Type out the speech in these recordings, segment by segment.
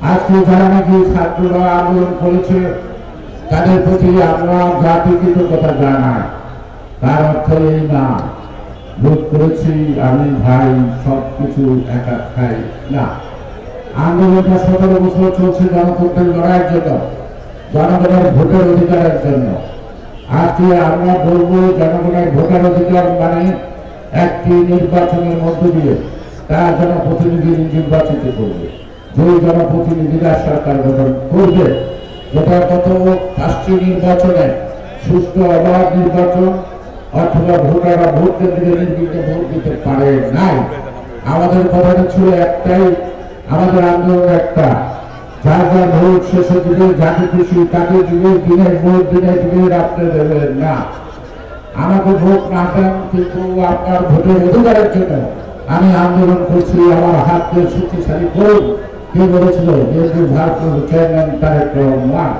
আজকে যারা নাকি ছাত্ররা আন্দোলন করেছে তাদের প্রতি আমরা জাতি কৃতজ্ঞতা জানাই। তার অর্থ এই না ভোট করেছি আমি ভাই সবকিছু একা খাই না। আন্দোলনটা 17 বছর চলছে জনতন্ত্রের লড়াইয়ের জন্য, জনগণের ভোটের অধিকারের জন্য। আজকে আমরা বলবো জনগণের ভোটার অধিকার মানে একটি নির্বাচনের মধ্য দিয়ে তার জনপ্রতিনিধি নির্বাচিত করবে। যে জনপ্রতিনিধিরা সরকার গঠন করবে, যেটা গত 5টি নির্বাচনে সুষ্ঠু অবাধ নির্বাচন অথবা ভোটাররা ভোট কেন্দ্রে নির্বিঘ্নে ভোট দিতে পারে নাই। আমাদের কথাটা ছিল একটাই, আমাদের আন্দোলন একটা, যার যার ভোট শেষে দিবে, যাকে খুশি তাকে দিবে, দিনের ভোট দিনে দিবে, রাত্রে দেবেন না। আমাকে ভোট না দেন, কিন্তু আপনার ভোটের অধিকারের জন্য আমি আন্দোলন করছি। আমার হাতকে শক্তিশালী করুন কে বলেছিল? ভারতের চেয়ারম্যান তারেক রহমান।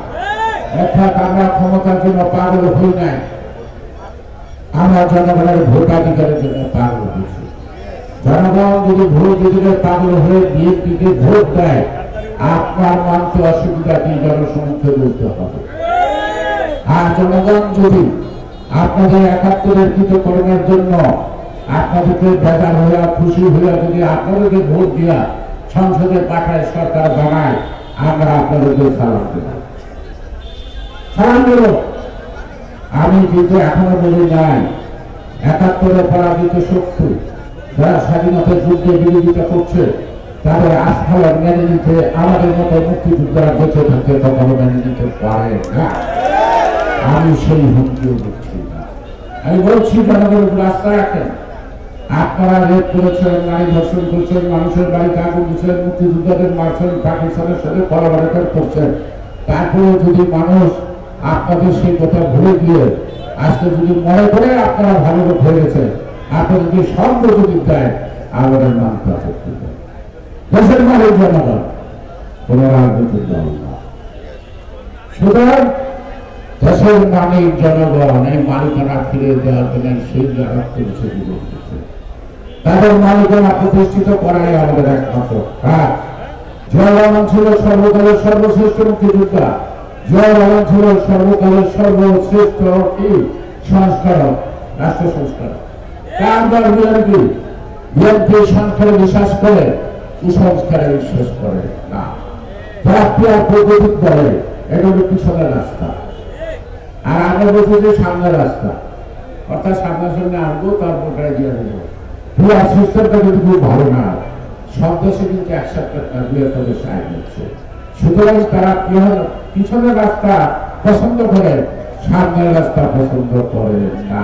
অর্থাৎ আমরা ক্ষমতার জন্য পাগল হই নাই, আমরা জনগণের ভোটাধিকারের জন্য পাগল হয়েছি। জনগণ যদি ভোট দিতে পাগল হয়ে বিএনপিকে ভোট দেয়, আপনার মানতে অসুবিধা কি? জনসমক্ষে বলতে হবে। আর জনগণ যদি আপনাদের 71-এর কৃতকর্মের জন্য আপনাদেরকে বেজার হইয়া খুশি হইয়া যদি আপনাদেরকে ভোট দিয়া সংসদে পাঠায়, সরকার বানায়, আমরা আপনাদেরকে সালাম দেব, সালাম দেব। আমি কিন্তু এখনো বলি নাই 71-এ পরাজিত শক্তি যারা স্বাধীনতার যুদ্ধে বিরোধিতা করছে তাদের আস্থার মেনে নিতে আমাদের মতো মুক্তিযোদ্ধারা বেঁচে থাকতে কখনো মেনে নিতে পারে না। আমি সেই হুমকিও দিচ্ছি না। আমি বলছি জনগণের রাস্তা রাখেন। আপনারা রেপ করেছেন, নারী ধর্ষণ করছেন, মানুষের বাড়িতে আগুন দিচ্ছেন, মুক্তিযোদ্ধাদের মারছেন, পাকিস্তানের সাথে কলাবরেটর করছেন। তারপরে যদি মানুষ আপনাদের সেই কথা ভুলে গিয়ে আজকে যদি মনে করে আপনারা ভালো লোক হয়ে গেছে, আপনাদের যদি সঙ্গ যদি দেয়, আমাদের মানতে আপত্তি নেই। দেশের মালিক জনগণ, কোন রাজনৈতিক দল না। সুতরাং দেশের মালিক জনগণ, এই মালিকানা ফিরে দেওয়ার জন্য সেই যারা করেছে তাদের মালিকানা প্রতিষ্ঠিত করাই আমাদের একমাত্র কাজ। জিয়া রহমান ছিল সর্বকালের সর্বশ্রেষ্ঠ মুক্তিযোদ্ধা, জিয়া রহমান ছিল সর্বকালের সর্বশ্রেষ্ঠ সংস্কারক, রাষ্ট্র সংস্কারক। তার দল বিএনপি, বিএনপি সংস্কারে বিশ্বাস করে, কুসংস্কারে বিশ্বাস করে না। জাতীয় প্রগতিক দলে এটা হলো পিছনের রাস্তা, আর আমরা বলছি যে সামনের রাস্তা। অর্থাৎ সামনাসামনি আসবো, তারপর দিয়ে দেবো। পুরা সিস্টেমটা কিন্তু খুব ভালো না। সব দেশে কিন্তু একসাথে দেশে আইন হচ্ছে। সুতরাং তারা পিছনের রাস্তা পছন্দ করে, সামনের রাস্তা পছন্দ করে না।